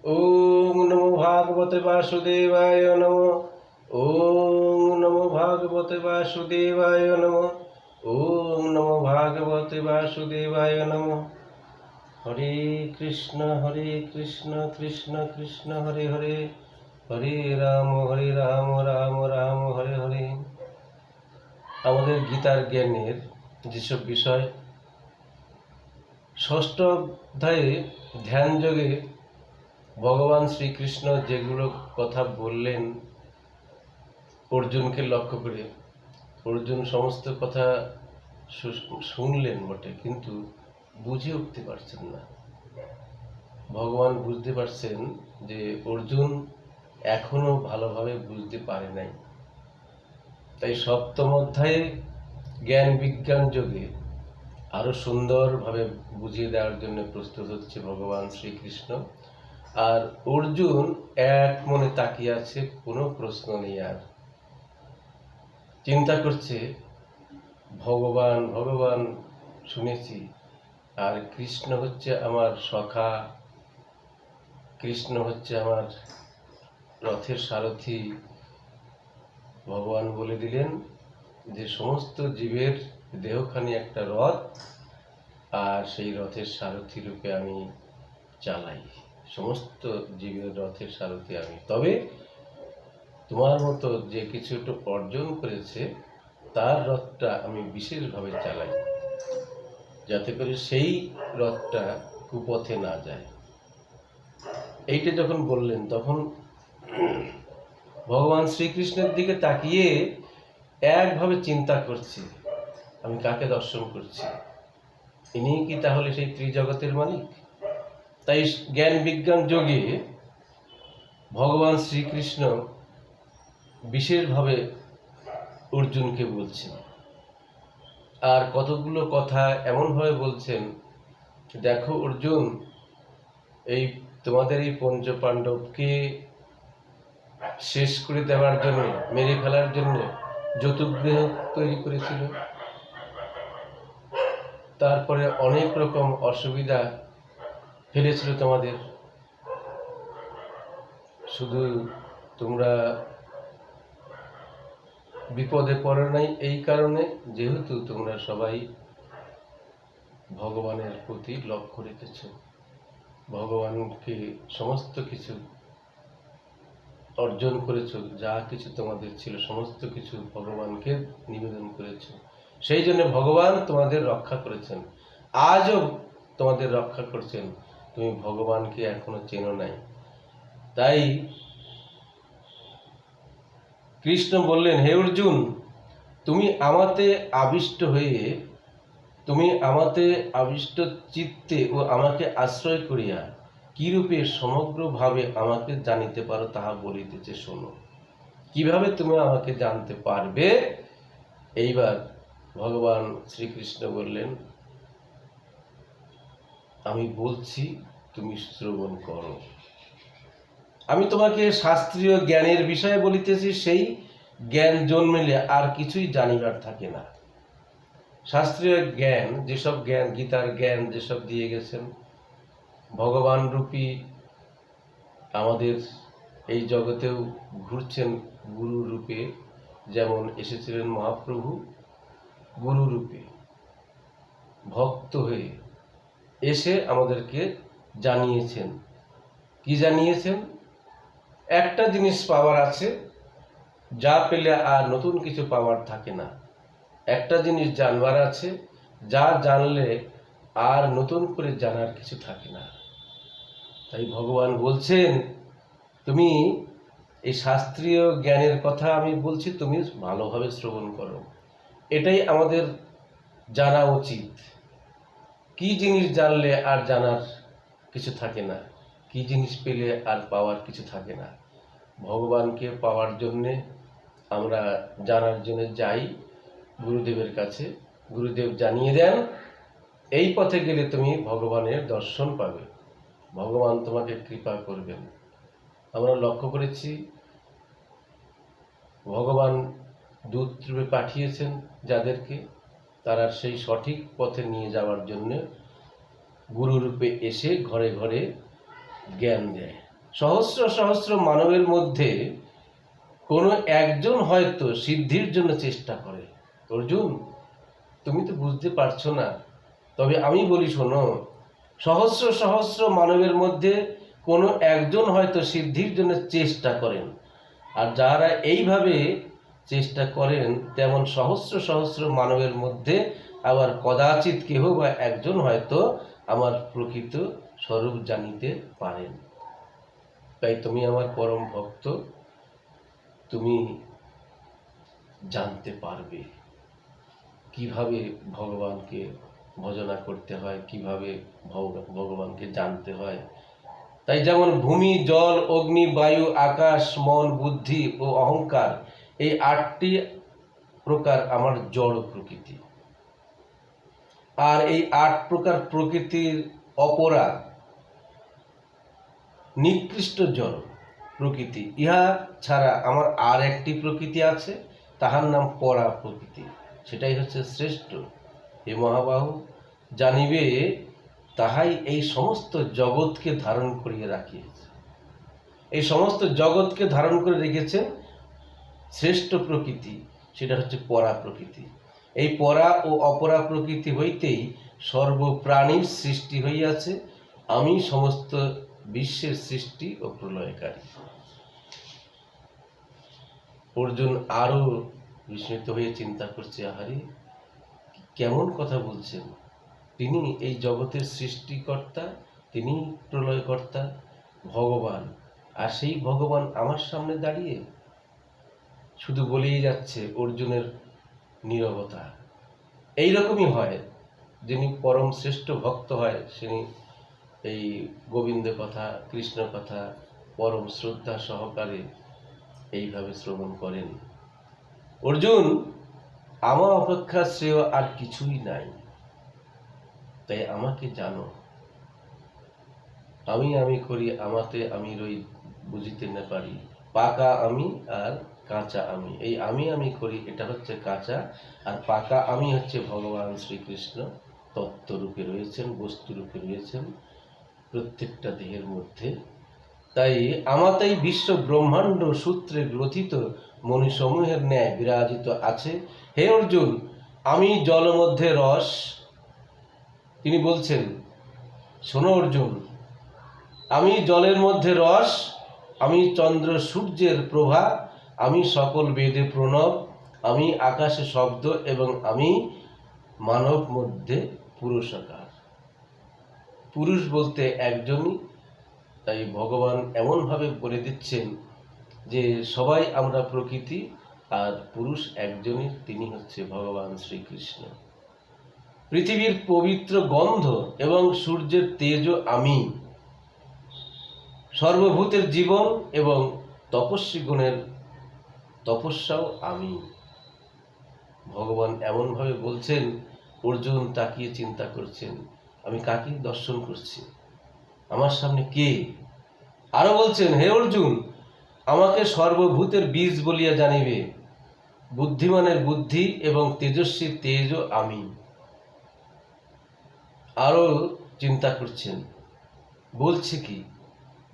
ওম নমো ভাগবতে বাসুদেবায় নমঃ। ওম নমো ভাগবতে বাসুদেবায় নমঃ। ওম নমো ভাগবতে বাসুদেবায় নমঃ। হরে কৃষ্ণ কৃষ্ণ কৃষ্ণ হরে হরে, হরে রাম রাম রাম হরে হরে। আমাদের গীতার জ্ঞানের যেসব বিষয় ষষ্ঠ অধ্যায়ে ধ্যান যোগে ভগবান শ্রীকৃষ্ণ যেগুলো কথা বললেন অর্জুনকে লক্ষ্য করে, অর্জুন সমস্ত কথা শুনলেন বটে, কিন্তু বুঝে উঠতে পারছেন না। ভগবান বুঝতে পারছেন যে অর্জুন এখনো ভালোভাবে বুঝতে পারে নাই। তাই সপ্তম অধ্যায়ে জ্ঞান বিজ্ঞান যোগে আরো সুন্দরভাবে বুঝিয়ে দেওয়ার জন্য প্রস্তুত হচ্ছে ভগবান শ্রীকৃষ্ণ। আর অর্জুন এক মনে তাকিয়ে আছে, কোনো প্রশ্ন নেই, আর চিন্তা করছে ভগবান ভগবান শুনেছি, আর কৃষ্ণ হচ্ছে আমার সখা, কৃষ্ণ হচ্ছে আমার রথের সারথি। ভগবান বলে দিলেন যে সমস্ত জীবের দেহখানি একটা রথ, আর সেই রথের সারথি রূপে আমি চালাই। সমস্ত জীবের রথের সারথি আমি। তবে তোমার মতো যে কিছু একটু অর্জন করেছে তার রথটা আমি বিশেষভাবে চালাই, যাতে করে সেই রথটা কুপথে না যায়। এইটা যখন বললেন তখন ভগবান শ্রীকৃষ্ণের দিকে তাকিয়ে একভাবে চিন্তা করছে, আমি কাকে দর্শন করছি? ইনি কি তাহলে সেই ত্রিজগতের মালিক? তাই জ্ঞান বিজ্ঞান যোগে ভগবান শ্রীকৃষ্ণ বিশেষভাবে অর্জুনকে বলছেন, আর কতগুলো কথা এমনভাবে বলছেন, দেখো অর্জুন, এই তোমাদের এই পঞ্চ পাণ্ডবকে শেষ করে দেওয়ার জন্য, মেরে ফেলার জন্য জতুগৃহ তৈরি করেছিল। তারপরে অনেক রকম অসুবিধা ফেলেছিল তোমাদের। শুধু তোমরা বিপদে পড়ো নাই এই কারণে, যেহেতু তোমরা সবাই ভগবানের প্রতি লক্ষ্য রেখেছ, ভগবানকে সমস্ত কিছু অর্জন করেছ, যা কিছু তোমাদের ছিল সমস্ত কিছু ভগবানকে নিবেদন করেছ। সেই জন্য ভগবান তোমাদের রক্ষা করেছেন, আজও তোমাদের রক্ষা করছেন। তুমি ভগবানকে এখনো চেনো নাই। তাই কৃষ্ণ বললেন, হে অর্জুন, তুমি আমাতে আবিষ্ট হয়ে, তুমি আমাতে আবিষ্ট চিত্তে ও আমাকে আশ্রয় করিয়া কিরূপে সমগ্রভাবে আমাকে জানিতে পারো তাহা বলিতেছে, শোনো। কিভাবে তুমি আমাকে জানতে পারবে? এইবার ভগবান শ্রীকৃষ্ণ বললেন, আমি বলছি, তুমি শ্রবণ করো। আমি তোমাকে শাস্ত্রীয় জ্ঞানের বিষয়ে বলিতেছি, সেই জ্ঞান জন্মিলে আর কিছুই জানিবার থাকে না। শাস্ত্রীয় জ্ঞান, যেসব জ্ঞান, গীতার জ্ঞান যেসব দিয়ে গেছেন, ভগবান রূপী আমাদের এই জগতেও ঘুরছেন গুরু রূপে। যেমন এসেছিলেন মহাপ্রভু গুরু রূপে, ভক্ত হয়ে এসে আমাদেরকে জানিয়েছেন। কি জানিয়েছেন? একটা জিনিস পাওয়ার আছে, যা পেলে আর নতুন কিছু পাওয়ার থাকে না। একটা জিনিস জানবার আছে, যা জানলে আর নতুন করে জানার কিছু থাকে না। তাই ভগবান বলছেন, তুমি এই শাস্ত্রীয় জ্ঞানের কথা আমি বলছি, তুমি ভালোভাবে শ্রবণ করো। এটাই আমাদের জানা উচিত। কি জিনিস জানলে আর জানার কিছু থাকে না, কি জিনিস পেলে আর পাওয়ার কিছু থাকে না। ভগবানকে পাওয়ার জন্যে আমরা জানার জন্য যাই গুরুদেবের কাছে। গুরুদেব জানিয়ে দেন, এই পথে গেলে তুমি ভগবানের দর্শন পাবে, ভগবান তোমাকে কৃপা করবেন। আমরা লক্ষ্য করেছি ভগবান দূত রূপে পাঠিয়েছেন যাদেরকে, তারা সেই সঠিক পথে নিয়ে যাওয়ার জন্য গুরু রূপে এসে ঘরে ঘরে জ্ঞান দেয়। সহস্র সহস্র মানবের মধ্যে কোনো একজন হয়তো সিদ্ধির জন্য চেষ্টা করে। অর্জুন, তুমি তো বুঝতে পারছো না, তবে আমি বলি শোনো, সহস্র সহস্র মানবের মধ্যে কোনো একজন হয়তো সিদ্ধির জন্য চেষ্টা করেন, আর যারা এইভাবে চেষ্টা করেন তেমন সহস্র সহস্র মানবের মধ্যে আবার কদাচিৎ কেহ বা একজন হয়তো আমার প্রকৃত স্বরূপ জানিতে পারেন। তাই তুমি আমার পরম ভক্ত, তুমি জানতে পারবে কিভাবে ভগবানকে ভজনা করতে হয়, কিভাবে ভগবানকে জানতে হয়। তাই যেমন ভূমি, জল, অগ্নি, বায়ু, আকাশ, মন, বুদ্ধি ও অহংকার, এই 8টি প্রকার আমার জড় প্রকৃতি। আর এই 8 প্রকার প্রকৃতির অপরা নিকৃষ্ট জড় প্রকৃতি, ইহা ছাড়া আমার আর একটি প্রকৃতি আছে, তাহার নাম পরা প্রকৃতি, সেটাই হচ্ছে শ্রেষ্ঠ। হে মহাবাহু, জানিবে তাহাই এই সমস্ত জগৎকে ধারণ করিয়া রাখিয়াছে। এই সমস্ত জগৎকে ধারণ করে রেখেছেন শ্রেষ্ঠ প্রকৃতি, সেটা হচ্ছে পরা প্রকৃতি। এই পরা ও অপরা প্রকৃতি হইতেই সর্বপ্রাণীর সৃষ্টি হইয়াছে। আমি সমস্ত বিশ্বের সৃষ্টি ও প্রলয়কারী। অর্জুন আরো বিস্মিত হয়ে চিন্তা করছে, আহারে কেমন কথা বলছেন, তিনি এই জগতের সৃষ্টিকর্তা, তিনি প্রলয়কর্তা, ভগবান, আর সেই ভগবান আমার সামনে দাঁড়িয়ে শুধু বলেই যাচ্ছে। অর্জুনের নীরবতা এইরকমই হয়। যিনি পরম শ্রেষ্ঠ ভক্ত হয়, তিনি এই গোবিন্দ কথা, কৃষ্ণ কথা পরম শ্রদ্ধা সহকারে এইভাবে শ্রবণ করেন। অর্জুন, আমার অপেক্ষা শ্রেয় আর কিছুই নাই, তাই আমাকে জানো। আমি করি, আমাতে আমি রই, বুঝিতে না পারি। পাকা আমি আর কাঁচা আমি। এই আমি করি, এটা হচ্ছে কাঁচা, আর পাকা আমি হচ্ছে ভগবান শ্রীকৃষ্ণ। তত্ত্বরূপে রয়েছেন, বস্তুরূপে রয়েছেন প্রত্যেকটা দেহের মধ্যে। তাই আমাতেই বিশ্ব ব্রহ্মাণ্ড সূত্রে গ্রথিত মণিসমূহের ন্যায় বিরাজিত আছে। হে অর্জুন, আমি জল মধ্যে রস। তিনি বলছেন, শোনো অর্জুন, আমি জলের মধ্যে রস, আমি চন্দ্র সূর্যের প্রভা, আমি সকল বেদে প্রণব, আমি আকাশে শব্দ, এবং আমি মানব মধ্যে পুরুষাকার। পুরুষ বলতে একজনই। তাই ভগবান এমনভাবে বলে দিচ্ছেন যে সবাই আমরা প্রকৃতি, আর পুরুষ একজনই, তিনি হচ্ছে ভগবান শ্রীকৃষ্ণ। পৃথিবীর পবিত্র গন্ধ এবং সূর্যের তেজও আমি, সর্বভূতের জীবন এবং তপস্বী গুণের তপস্যাও আমি। ভগবান এমনভাবে বলছেন, অর্জুন তাকিয়ে চিন্তা করছেন, আমি কাকে দর্শন করছি, আমার সামনে কে? আরো বলছেন, হে অর্জুন, আমাকে সর্বভূতের বীজ বলিয়া জানিবে, বুদ্ধিমানের বুদ্ধি এবং তেজস্বীর তেজও আমি। আরো চিন্তা করছেন, বলছে কি,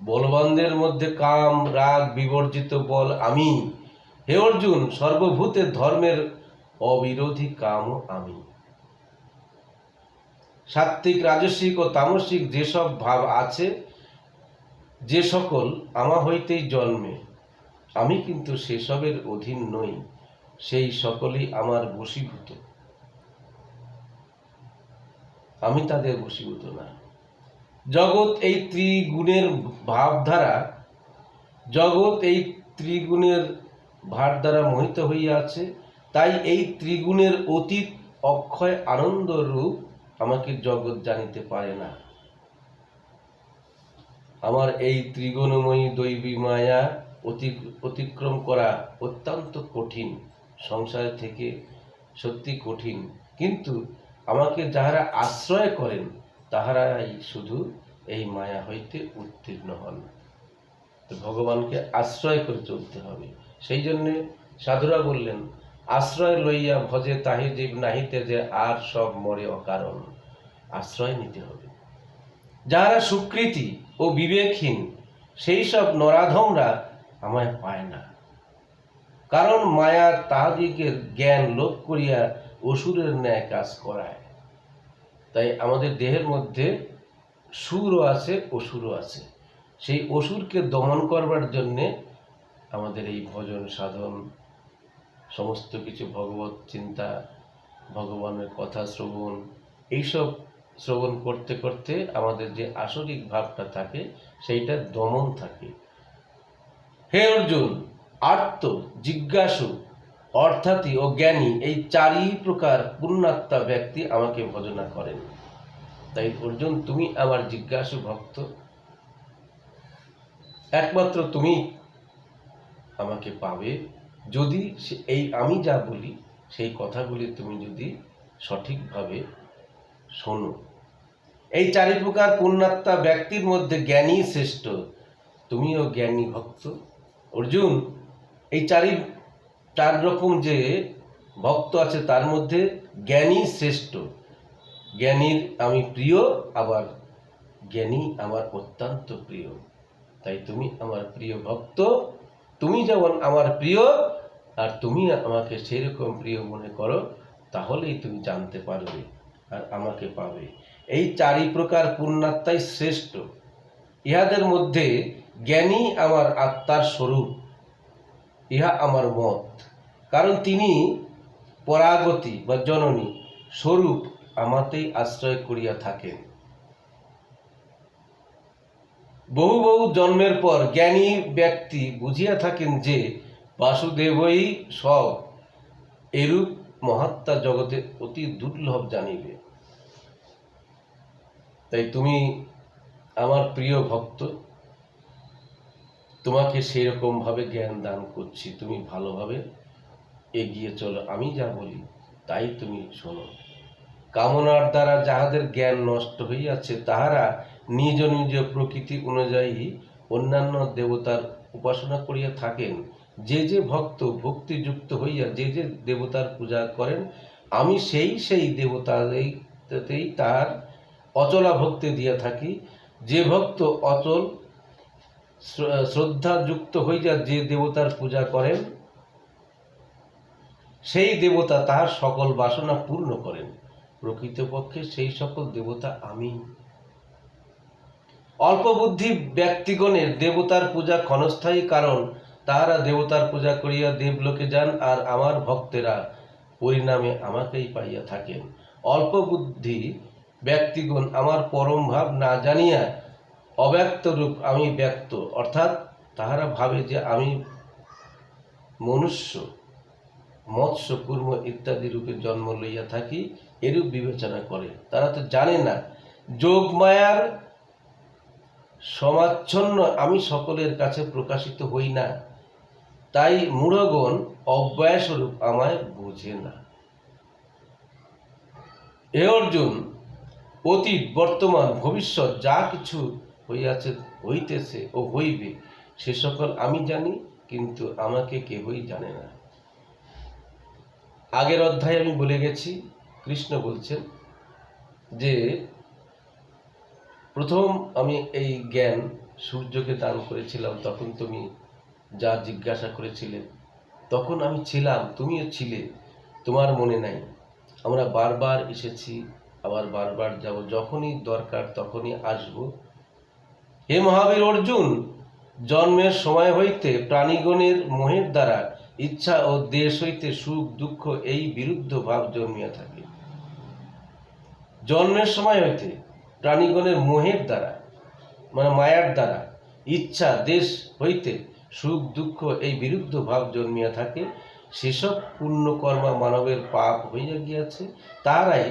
বলবানদের মধ্যে কাম রাগ বিবর্জিত বল আমি। হে অর্জুন, সর্বভূতের ধর্মের অবিরোধী কামও আমি। সাত্ত্বিক, রাজসিক ও তামসিক যেসব ভাব আছে, যে সকল আমা হইতেই জন্মে, আমি কিন্তু সেসবের অধীন নই, সেই সকলই আমার বশীভূত, আমি তাদের বশীভূত না। জগৎ এই ত্রিগুণের ভাবধারা, জগৎ এই ত্রিগুণের ভার দ্বারা মোহিত হইয়া আছে। তাই এই ত্রিগুণের অতীত অক্ষয় আনন্দ রূপ আমাকে জগৎ জানিতে পারে না। আমার এই ত্রিগুণময়ী দৈবী মায়া অতিক্রম করা অত্যন্ত কঠিন, সংসার থেকে সত্যি কঠিন, কিন্তু আমাকে যাহারা আশ্রয় করেন তাহারাই শুধু এই মায়া হইতে উত্তীর্ণ হন। তো ভগবানকে আশ্রয় করে চলতে হবে। সেই জন্যে সাধুরা বললেন, আশ্রয় লইয়া ভজে তাহে জীব নাহিতে যে আর সব মরে অকারণ। আশ্রয় নিতে হবে। যাহারা সুকৃতি ও বিবেকহীন, সেই সব নরাধমরা আমায় পায় না, কারণ মায়া তাহাদিগের জ্ঞান লোপ করিয়া অসুরের ন্যায় কাজ করায়। তাই আমাদের দেহের মধ্যে সুরও আছে, অসুরও আছে। সেই অসুরকে দমন করবার জন্যে আমাদের এই ভজন সাধন, সমস্ত কিছু ভগবত চিন্তা, ভগবানের কথা শ্রবণ, এইসব শ্রবণ করতে করতে আমাদের যে আসরিক ভাবটা থাকে সেইটা দমন থাকে। হে অর্জুন, আর্ত, জিজ্ঞাসু, অর্থাৎ ও জ্ঞানী, এই চারই প্রকার পুণ্যাত্মা ব্যক্তি আমাকে ভজনা করেন। তাই অর্জুন, তুমি আমার জিজ্ঞাসু ভক্ত, একমাত্র তুমি আমাকে পাবে যদি এই আমি যা বলি সেই কথাগুলি তুমি যদি সঠিকভাবে শোনো। এই চারি প্রকার পুণ্যাত্মা ব্যক্তির মধ্যে জ্ঞানী শ্রেষ্ঠ, তুমিও জ্ঞানী ভক্ত। অর্জুন, এই চার রকম যে ভক্ত আছে তার মধ্যে জ্ঞানী শ্রেষ্ঠ। জ্ঞানীর আমি প্রিয়, আবার জ্ঞানী আমার অত্যন্ত প্রিয়। তাই তুমি আমার প্রিয় ভক্ত, তুমি যেমন আমার প্রিয় আর তুমি আমাকে সেরকম প্রিয় মনে করো, তাহলেই তুমি জানতে পারবে আর আমাকে পাবে। এই চারি প্রকার পুণ্যাত্মাই শ্রেষ্ঠ। ইহাদের মধ্যে জ্ঞানী আমার আত্মার স্বরূপ, ইহা আমার মত, কারণ তিনি পরাগতি বা জননী স্বরূপ আমাতেই আশ্রয় করিয়া থাকেন। বহু বহু জন্মের পর জ্ঞানী ব্যক্তি বুঝিয়া থাকেন যে বাসুদেবই সব, এরূপ মহাত্মা জগতে অতি দুর্লভ জানিবে। তাই তুমি আমার প্রিয় ভক্ত, তোমাকে সেরকম ভাবে জ্ঞান দান করছি, তুমি ভালোভাবে এগিয়ে চলো, আমি যা বলি তাই তুমি শোনো। কামনার দ্বারা যাহাদের জ্ঞান নষ্ট হইয়াছে, তাহারা নিজ নিজ প্রকৃতি অনুযায়ী অন্যান্য দেবতার উপাসনা করিয়া থাকেন। যে যে ভক্ত ভক্তিযুক্ত হইয়া যে যে দেবতার পূজা করেন, আমি সেই দেবতাতেই তাহার অচলা ভক্তি দিয়া থাকি। যে ভক্ত অচল শ্রদ্ধাযুক্ত হইয়া যে দেবতার পূজা করেন, সেই দেবতা তাহার সকল বাসনা পূর্ণ করেন। প্রকৃতপক্ষে সেই সকল দেবতা আমি। অল্প বুদ্ধি ব্যক্তিগণের দেবতার পূজা ক্ষণস্থায়ী, কারণ তাহারা দেবতার পূজা করিয়া দেবলোকে যান, আর আমার ভক্তেরা পরিণামে আমাকেই পাইয়া থাকেন। অল্প বুদ্ধি ব্যক্তিগণ আমার পরম ভাব না জানিয়া অব্যক্ত রূপ আমি ব্যক্ত, অর্থাৎ তাহারা ভাবে যে আমি মনুষ্য, মৎস্য, কুর্ম ইত্যাদি রূপে জন্ম লইয়া থাকি, এরূপ বিবেচনা করে। তারা তো জানে না যোগমায়ার সমাচ্ছন্ন আমি সকলের কাছে প্রকাশিত হই না, তাই মূঢ়গণ অব্যয়স্বরূপ আমায় বোঝে না। হে অর্জুন, অতীত, বর্তমান, ভবিষ্যৎ যা কিছু হইয়াছে, হইতেছে ও হইবে, সে সকল আমি জানি, কিন্তু আমাকে কেহই জানে না। আগের অধ্যায়ে আমি বলে গেছি, কৃষ্ণ বলছেন যে প্রথম আমি এই জ্ঞান সূর্যকে দান করেছিলাম, তখন তুমি যা জিজ্ঞাসা করেছিলে, তখন আমি ছিলাম, তুমিও ছিলে, তোমার মনে নাই। আমরা বারবার এসেছি, আবার বারবার যাব, যখনই দরকার তখনই আসব। হে মহাবীর অর্জুন, জন্মের সময় হইতে প্রাণীগণের মোহের দ্বারা ইচ্ছা ও দেশ হইতে সুখ দুঃখ এই বিরুদ্ধ ভাব জন্মিয়া থাকে। জন্মের সময় হইতে প্রাণীগণের মোহের দ্বারা, মানে মায়ার দ্বারা, ইচ্ছা দেশ হইতে সুখ দুঃখ এই বিরুদ্ধ ভাব জন্মিয়া থাকে। সেসব পুণ্যকর্মা মানবের পাপ হইয়া গিয়াছে, তাহারাই,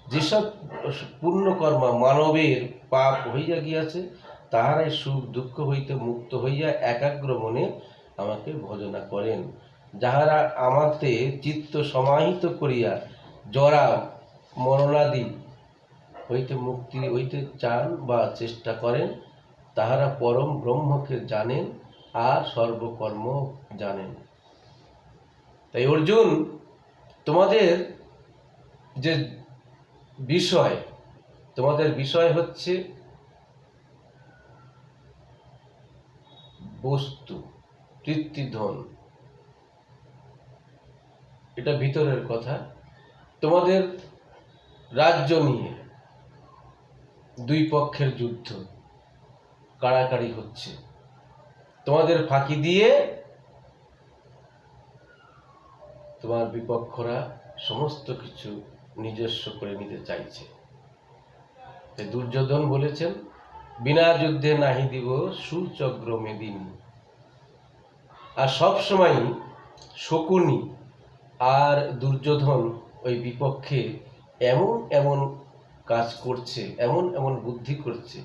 যেসব পুণ্যকর্মা মানবের পাপ হইয়া গিয়াছে, তাহারাই সুখ দুঃখ হইতে মুক্ত হইয়া একাগ্র মনে আমাকে ভজনা করেন। যাহারা আমাতে চিত্ত সমাহিত করিয়া জরা মরণাদি হইতে মুক্তি হইতে চান বা চেষ্টা করেন, তাহারা পরম ব্রহ্মকে জানেন আর সর্বকর্ম জানেন। তাই অর্জুন, তোমাদের যে বিষয়, তোমাদের বিষয় হচ্ছে বস্তু, কীর্তিধন, এটা ভিতরের কথা। তোমাদের রাজ্য নিয়ে দুই পক্ষের যুদ্ধ, কাড়াকাড়ি হচ্ছে। তোমাদের ফাঁকি দিয়ে তোমার বিপক্ষরা সমস্ত কিছু নিজস্ব করে নিতে চাইছে। দুর্যোধন বলেছেন, বিনা যুদ্ধে নাহি দিব সুচক্র মেদিন। আর সবসময় শকুনি আর দুর্যোধন ওই বিপক্ষে এমন এমন কাজ করছে, এমন এমন বুদ্ধি করছে।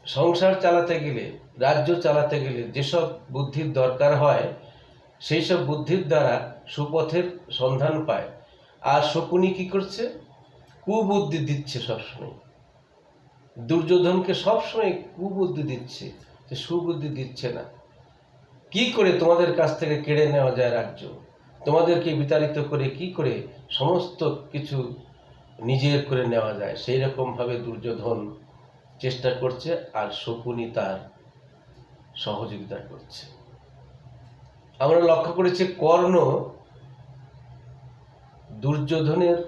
সংসার চালাতে গেলে, রাজ্য চালাতে গেলে যেসব বুদ্ধির দরকার হয়, সেই সব বুদ্ধির দ্বারা সুপথের সন্ধান পায়। আর শকুনি কি করছে? কুবুদ্ধি দিচ্ছে সবসময়। দুর্যোধনকে সবসময় কুবুদ্ধি দিচ্ছে, যে সুবুদ্ধি দিচ্ছে না। কি করে তোমাদের কাছ থেকে কেড়ে নেওয়া যায় রাজ্য, তোমাদেরকে বিতাড়িত করে কি করে সমস্ত কিছু নিজের করে নেওয়া যায়, সেই রকম ভাবে দুর্যোধন চেষ্টা করছে, আর শকুনি তার সহযোগিতা করছে। আমরা লক্ষ্য করেছি কর্ণ দুর্যোধনের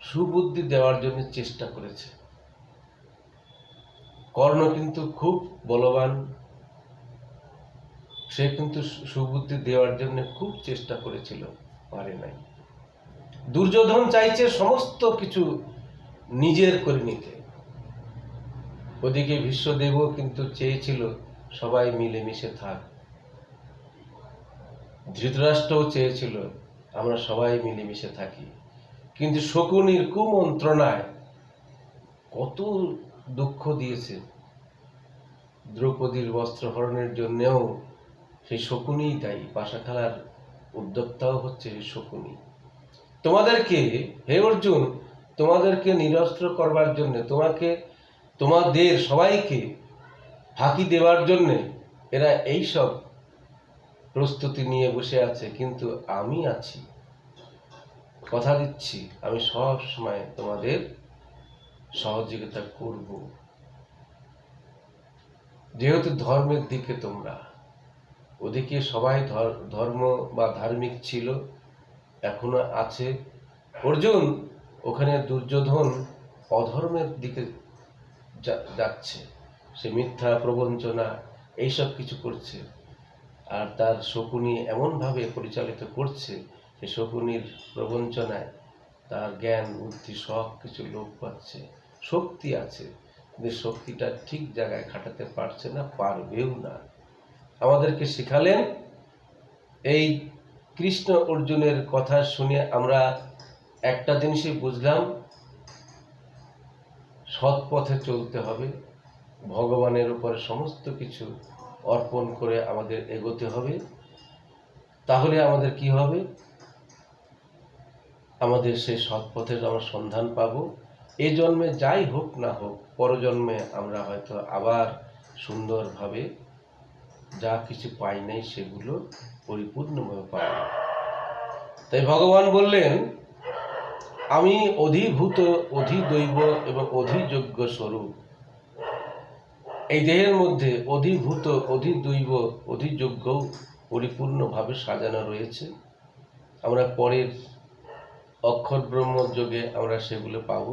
সুবুদ্ধি দেওয়ার জন্য চেষ্টা করেছে। কর্ণ কিন্তু খুব বলবান, সে কিন্তু সুবুদ্ধি দেওয়ার জন্য খুব চেষ্টা করেছিল, পারে নাই। দুর্যোধন চাইছে সমস্ত কিছু নিজের করে নিতে। ওদিকে ভীষ্মদেবও কিন্তু চেয়েছিল সবাই মিলেমিশে থাক। ধৃতরাষ্ট্রও চেয়েছিল আমরা সবাই মিলেমিশে থাকি। কিন্তু শকুনির কুমন্ত্রণায় কত দুঃখ দিয়েছে। দ্রৌপদীর বস্ত্রহরণের জন্যেও সেই শকুনিই দায়ী। পাশা খেলার উদ্যোক্তাও হচ্ছে সেই শকুনি। তোমাদেরকে, হে অর্জুন, তোমাদেরকে নিরস্ত্র করবার জন্য, তোমাদের সবাইকে ফাঁকি দেওয়ার জন্য এরা এইসব প্রস্তুতি নিয়ে বসে আছে। কিন্তু আমি আছি, কথা দিচ্ছি, আমি সব সময় তোমাদের সহযোগিতা করব। যেহেতু ধর্মের দিকে তোমরা, ওদিকে সবাই ধর্ম বা ধার্মিক ছিল, এখনো আছে। অর্জুন, ওখানে দুর্যোধন অধর্মের দিকে যাচ্ছে, সে মিথ্যা প্রবঞ্চনা এইসব কিছু করছে। আর তার শকুনি এমনভাবে পরিচালিত করছে, সে শকুনির প্রবঞ্চনায় তার জ্ঞান বুদ্ধি সব কিছু লোপ পাচ্ছে। শক্তি আছে, কিন্তু শক্তিটা ঠিক জায়গায় খাটাতে পারছে না, পারবেও না। আমাদেরকে শেখালেন, এই কৃষ্ণ অর্জুনের কথা শুনে আমরা একটা জিনিসই বুঝলাম, সৎ পথে চলতে হবে, ভগবানের উপরে সমস্ত কিছু অর্পণ করে আমাদের এগোতে হবে। তাহলে আমাদের কি হবে? আমাদের সেই সৎ পথের আমরা সন্ধান পাবো। এ জন্মে যাই হোক না হোক, পরজন্মে আমরা হয়তো আবার সুন্দরভাবে যা কিছু পাই নাই সেগুলো পরিপূর্ণভাবে পাব। তাই ভগবান বললেন, আমি অধিভূত, অধিদৈব এবং অধিযোগ্য স্বরূপ। এই দেহের মধ্যে অধিভূত, অধিদৈব, অধিযোগ্য পরিপূর্ণভাবে সাজানো রয়েছে। আমরা পরের অক্ষর ব্রহ্ম যোগে আমরা সেগুলো পাব।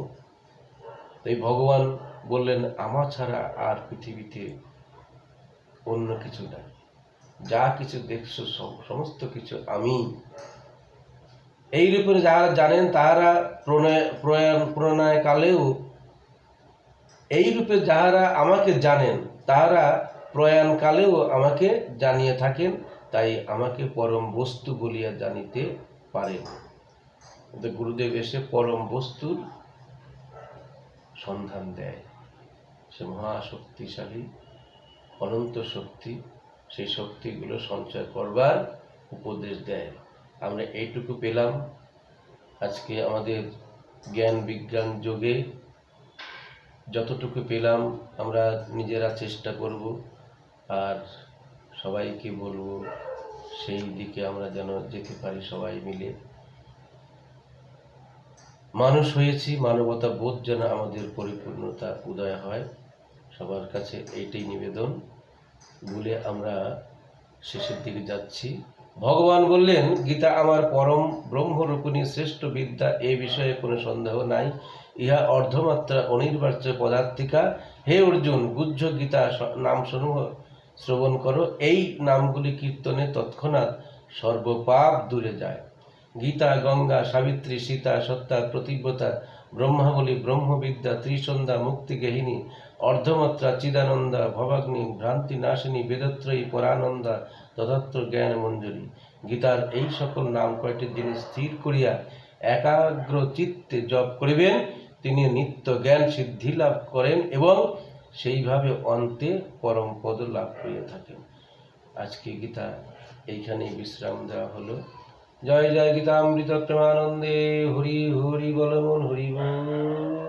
তাই ভগবান বললেন, আমা ছাড়া আর পৃথিবীতে অন্য কিছু নাই। যা কিছু দেখছো সমস্ত কিছু আমি। এই রূপে যারা জানেন তাহারা প্রণয় কালেও, এই রূপে যাহারা আমাকে জানেন তাহারা প্রয়াণকালেও আমাকে জানিয়ে থাকেন। তাই আমাকে পরম বস্তু বলিয়া জানিতে পারেন। গুরুদেব এসে পরম বস্তুর সন্ধান দেয়। সে মহাশক্তিশালী অনন্ত শক্তি, সেই শক্তিগুলো সঞ্চয় করবার উপদেশ দেয়। আমরা এইটুকু পেলাম আজকে আমাদের জ্ঞান বিজ্ঞান যোগে। যতটুকু পেলাম আমরা নিজেরা চেষ্টা করব, আর সবাইকে বলবো সেই দিকে আমরা যেন যেতে পারি সবাই মিলে। মানুষ হয়েছি, মানবতা বোধ যেন আমাদের পরিপূর্ণতা উদয় হয়। সবার কাছে এইটাই নিবেদন বলে আমরা শেষের দিকে যাচ্ছি। ভগবান বললেন, গীতা আমার পরম ব্রহ্মরূপিণী শ্রেষ্ঠ বিদ্যা, এ বিষয়ে কোনো সন্দেহ নাই। ইহা অর্ধমাত্রা অনির্বাচ্য পদার্থিকা। হে অর্জুন, গুহ্য গীতা নামসমূহ শ্রবণ করো। এই নামগুলি কীর্তনে তৎক্ষণাৎ সর্বপাপ দূরে যায়। গীতা, গঙ্গা, সাবিত্রী, সীতা, সত্তা, প্রতিব্রতা, ব্রহ্মাবলী, ব্রহ্মবিদ্যা, ত্রিসন্ধ্যা, মুক্তিগেহিনী, অর্ধমাত্রা, চিদানন্দা, ভবাগ্নি, ভ্রান্তি নাশিনী, বেদত্রয়ী, পরানন্দা, তথাত্র জ্ঞান মঞ্জুরি। গীতার এই সকল নাম কয়টি যিনি স্থির করিয়া একাগ্র চিত্তে জপ করিবেন, তিনি নিত্য জ্ঞান সিদ্ধি লাভ করেন এবং সেইভাবে অন্তে পরম পদ লাভ করিয়া থাকেন। আজকে গীতা এইখানেই বিশ্রাম দেওয়া হলো। জয় জয় গীতামৃত প্রেমানন্দে। হরি হরি বল মন হরি বল।